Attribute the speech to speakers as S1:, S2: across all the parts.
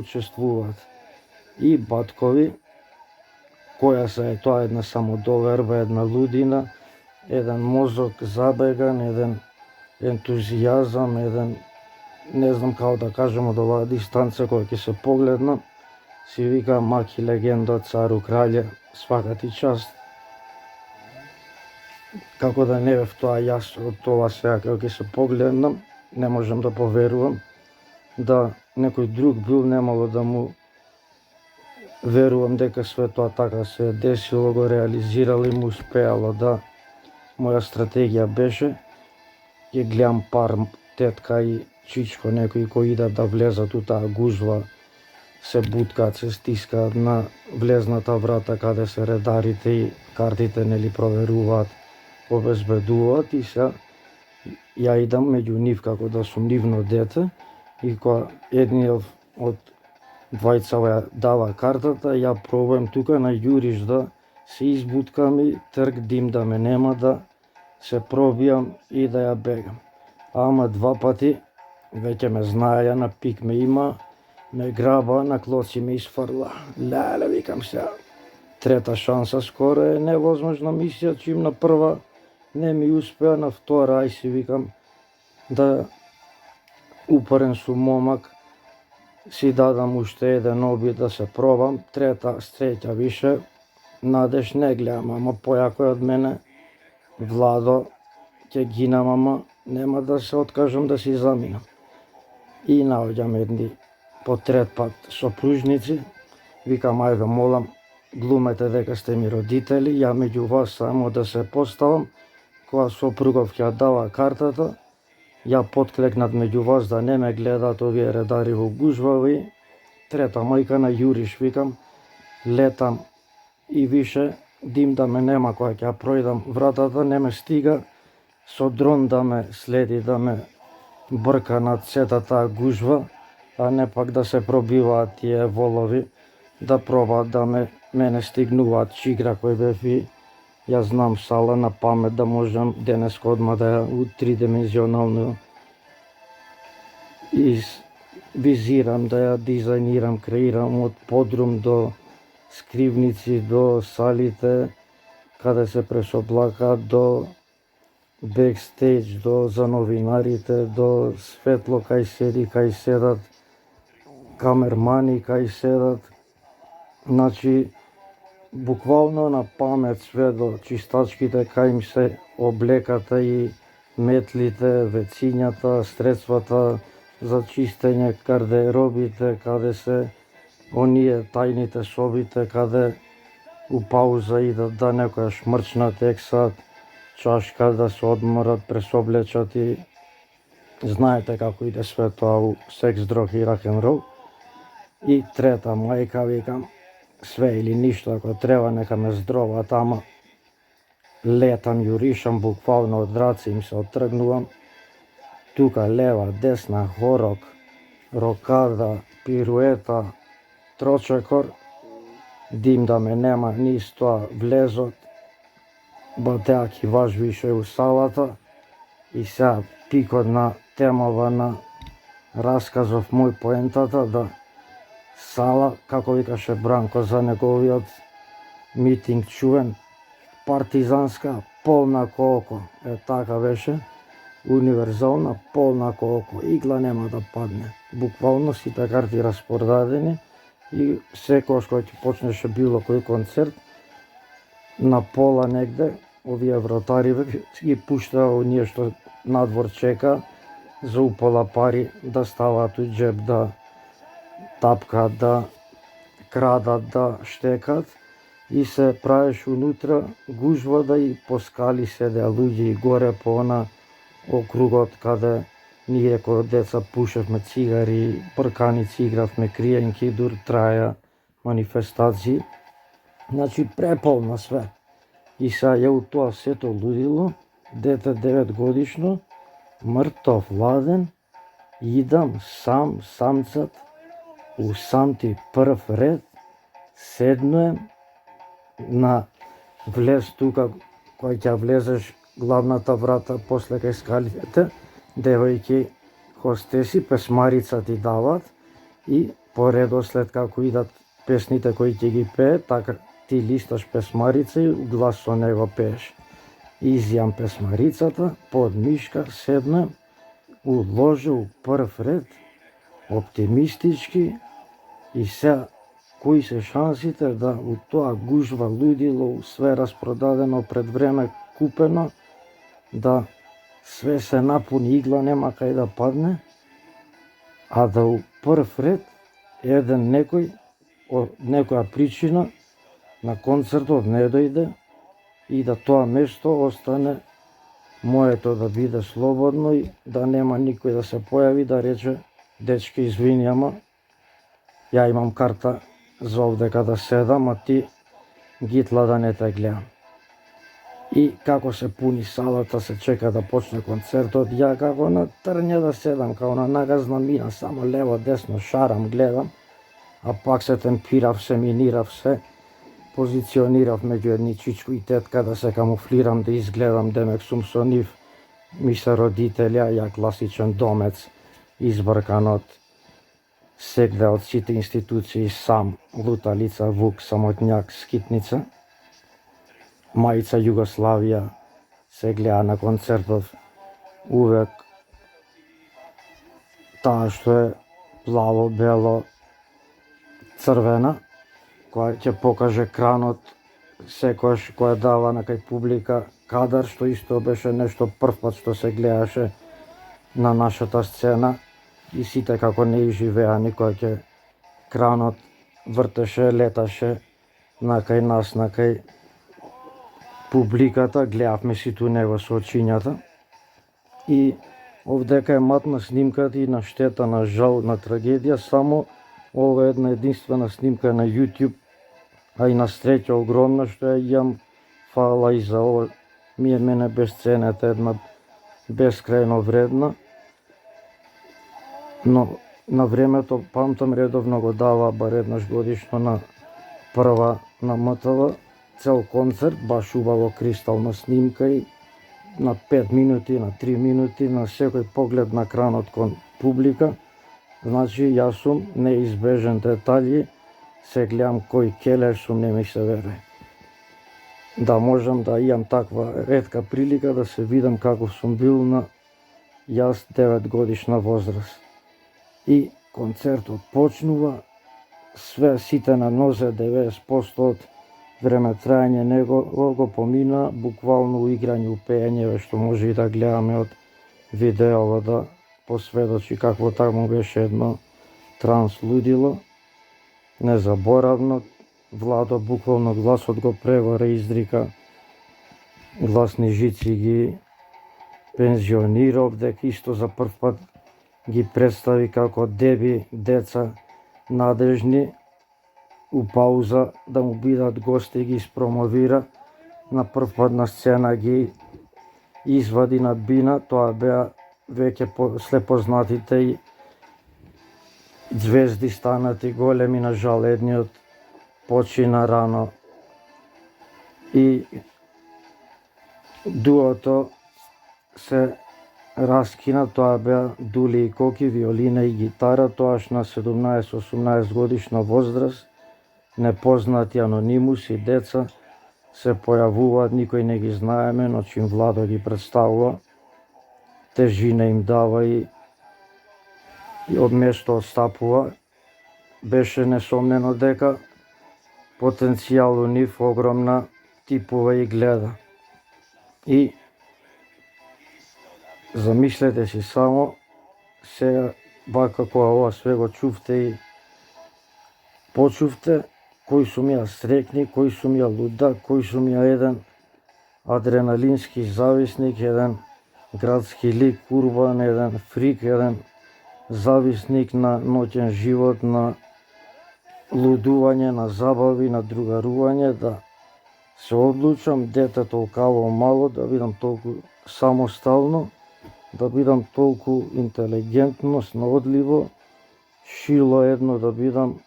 S1: учествуваат и баткови, која се тоа една самодоверба, една лудина, еден мозок забеган, еден ентузијазам, еден, не знам како да кажем од оваа дистанца која ќе се погледна, си вика маки легенда, цару краље, свака ти част. Како да не бев тоа јас од тоа сега како ќе се погледнам, не можам да поверувам да некој друг бил немало да му верувам дека све тоа така се десило, го реализирало и му успеало. Да, моја стратегија беше ќе гледам пар тетка и чичко некои кои идат да влезат у таа гужва, се буткаат, се стискаат на влезната врата каде се редарите и картите нели проверуваат, обезбедуваат и се ја идам меѓу нив како да сум нивно дете и кога едниот од двајцава ја дава картата, ја пробувам тука на јуриш да се избуткам и трк дим да ме нема, да се пробијам и да ја бегам. Ама два пати веќе ме знаеја, на пик ме има, ме граба, на клоци ме изфрла. Леле, викам се, трета шанса скоро е невозможна мисија, чим на прва не ми успеа, на втора ај си викам да упорен сум момак, си дадам уште еден обид да се пробам, трета среќа више, надеж не гледам, ама појако од мене, Владо, ќе гинам, ама нема да се откажам да си заминам. И наоѓам едни по трет пат сопружници, викам ајде молам, глумете дека сте ми родители, ја меѓу вас само да се поставам, кога сопругов ќе дава картата, ја подклекнат меѓу вас да не ме гледаат овие редари во гужва и трета мајка на јуриш, викам, летам и више дим да ме нема, кога ќе ја пројдам вратата, не ме стига, со дрон да ме следи, да ме брка над сета таа гужва, а не пак да се пробиваат тие волови, да пробаат да мене стигнуваат чигра кој бев и ја знам сала на памет, да можам денеска одма да ја у тридимензионално визирам, да ја дизајнирам, креирам од подрум до скривници, до салите каде се пресоблакаат, до бекстејдж, до за новинарите, до светло кај седи, кај седат камермани, кај седат, значи буквално на памет све до чистачките кај им се облеката и метлите, вецињата, средствата за чистење, гардеробите, каде се оние тајните собите, каде у пауза идат да некоја шмрчнат, ексат, чашка да се одморат, пресоблечат и знаете како иде све тоа у секс, дрог и рок-н-рол. И трета мајка, викам, све или ништо, ако треба нека ме здроват, ама летам, јуришам, буквално од раце им се оттргнувам, тука лева, десна, хорок, рокада, пируета, трочекор, дим да ме нема, низ тоа влезот, батеак и ваш више у салата и сега пикот на темава на расказов мој поентата, да сала, како викаше Бранко за неговиот митинг чувен, партизанска, полна колко, така беше, универзална, полна колко, игла нема да падне. Буквално сите карти распродадени и секојаш кога ќе почнеше било кој концерт, на пола негде, овие вратари ги пуштаа оние што надвор чека, за упола пари да ставаат у джеб, да тапкаат, да крадат, да штекат и се правиш унутра гужва, да и по скали седеа луѓе и горе по она округот каде ние кој деца пушевме цигари, брканици, игравме криенки, дур траја манифестации. Значи преполно све. И сега ја у тоа сето лудило, дете 9 годишно, мртов, ладен, идам сам, самцат, у самти прв ред, седнуем на влез тука, кој ќе влезеш главната врата после кај скалите, девојки хостеси, песмарица ти дават и по редослед како идат песните кои ќе ги пее, така ти листаш песмарица и глас со него пееш. Изјам песмарицата, под мишкар седна, уложи у прв ред, оптимистички, и се кои се шансите да у тоа гужва лудило, све распродадено пред време, купено, да све се напуни, игла нема кај да падне, а да у прв ред еден некој од некоја причина на концертот не дојде и да тоа место остане моето, да биде слободно и да нема никој да се појави да рече дечки извини, ама ја имам карта за овдека да седам, а ти гитла да не те гледам. И како се пуни салата, се чека да почне концертот, ја како на трње да седам, како на нагазна мина, само лево, десно, шарам, гледам, а пак се темпирав, се минирав, се позиционирав меѓу едни чичко и тетка да се камуфлирам, да изгледам демек сум со нив, ми се родителја, ја класичен домец, избркан од сегде од сите институции, сам, луталица, вук, самотњак, скитница, мајца Југославија, се гледа на концертов увек таа што е плаво, бело, црвена, која ќе покаже кранот секојаш која дава на кај публика кадар, што исто беше нешто првпат што се гледаше на нашата сцена и сите како не живеа никој ќе кранот вртеше, леташе на кај нас, на кај публиката, гледавме ситу него со очињата и овдека е матна снимката и на штета, на жал, на трагедија, само ова една единствена снимка на YouTube, а и на среќа огромна што ја имам, фала и за ова, мене бесценета, една бескрајно вредна, но на времето памтам редовно го дава бар еднаш годишно на прва на МТВ, цел концерт, баш убаво кристална снимка и на 5 минути, на 3 минути, на секој поглед на кранот кон публика. Значи, јас сум неизбежен детали, се гледам кој келеш сум, не ми се вере. Да можам да имам таква ретка прилика да се видам како сум бил на јас 9 годишна возраст. И концертот почнува, све сите на нозе, 90% од време трајање него го помина буквално у играње, у пеење, што може и да гледаме од видеова да посведочи какво таму беше едно транс лудило, незаборавно. Владо буквално гласот го прегоре, издрика гласни жици, ги пензионира, овдека исто за прв пат ги представи како деби, деца надежни, у пауза да му бидат гости, ги испромовира, на прв пат на сцена ги извади на бина, тоа беа веќе после познатите и звезди станати големи, на жал едниот почина рано. И дуото се раскина, тоа беа Дули и Коки, виолина и гитара, тоаш на 17-18 годишна возраст, непознати анонимуси, деца се појавуваат, никој не ги знаеме, но чим Владо ги представува, тежина им дава и од место отстапува. Беше несомнено дека потенцијал у нив огромна, типува и гледа. И замислете си само, сега бака кога ова све го чувте и почувте, кој сум ја срекни, кој сум ја луда, кој сум ја еден адреналински зависник, еден градски лик, урбан, еден фрик, еден зависник на ноќен живот, на лудување, на забави, на другарување, да се одлучам дете толкаво мало, да бидам толку самостално, да бидам толку интелигентно, снаодливо, шило едно да бидам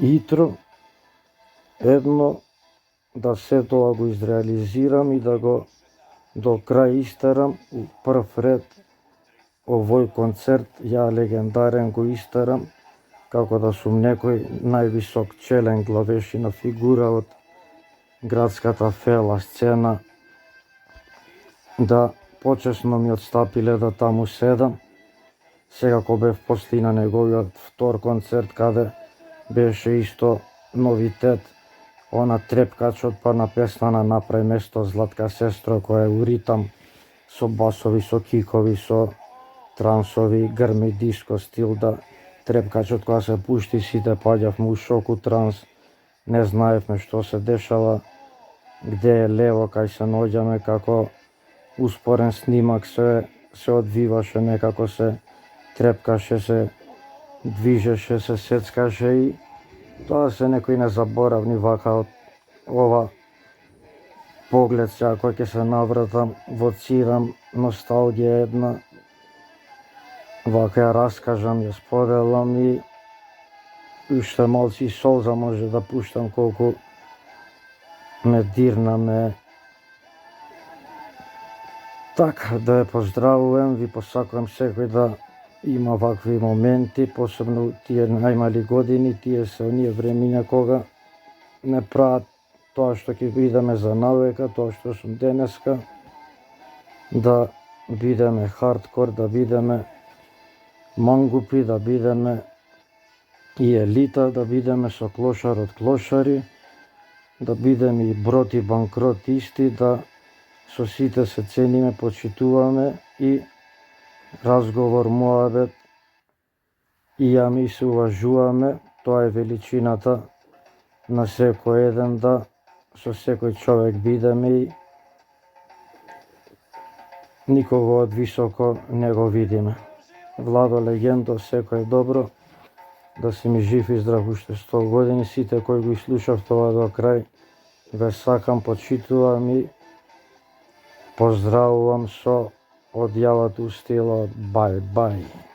S1: итро, едно да се тоа го изреализирам и да го до крај истерам у прв ред овој концерт, ја легендарен го истерам како да сум некој највисок челен главешина фигура од градската фела сцена, да почесно ми отстапиле да таму седам. Секако бев после на неговиот втор концерт, каде беше исто новитет, она трепкачот па на песна направи место Златка сестро, која е у ритам, со басови, со кикови, со трансови, грми, диско стил, да трепкачот кога се пушти сите паѓавме у шоку транс, не знаевме што се дешава, где е лево, кај се наоѓаме, како успорен снимак се одвиваше, некако се трепкаше, се движеше, се сецкаше и тоа се некои незаборавни вака од ова поглед сега кој ќе се навратам во Цирам, носталгија една, вака ја раскажам, ја споделам и уште малци солза може да пуштам колку ме дирна, така да ја поздравувам, ви посакувам секој да има вакви моменти, посебно тие најмали години, тие се оние времиња кога не прават тоа што ќе бидеме за навека, тоа што сум денеска, да бидеме хардкор, да бидеме мангупи, да бидеме и елита, да бидеме со клошар од клошари, да бидеме и брод и банкрот исти, да со сите се цениме, почитуваме и разговор, муабет и јами се уважуваме. Тоа е величината на секој еден, да со секој човек бидеме и никого од високо не го видиме. Владо Легендо, секој добро, да си ми жив и здрав уште 100 години. Сите кои го слушав тоа до крај, ве сакам, почитувам и поздравувам со одјавата у стилот бај бај.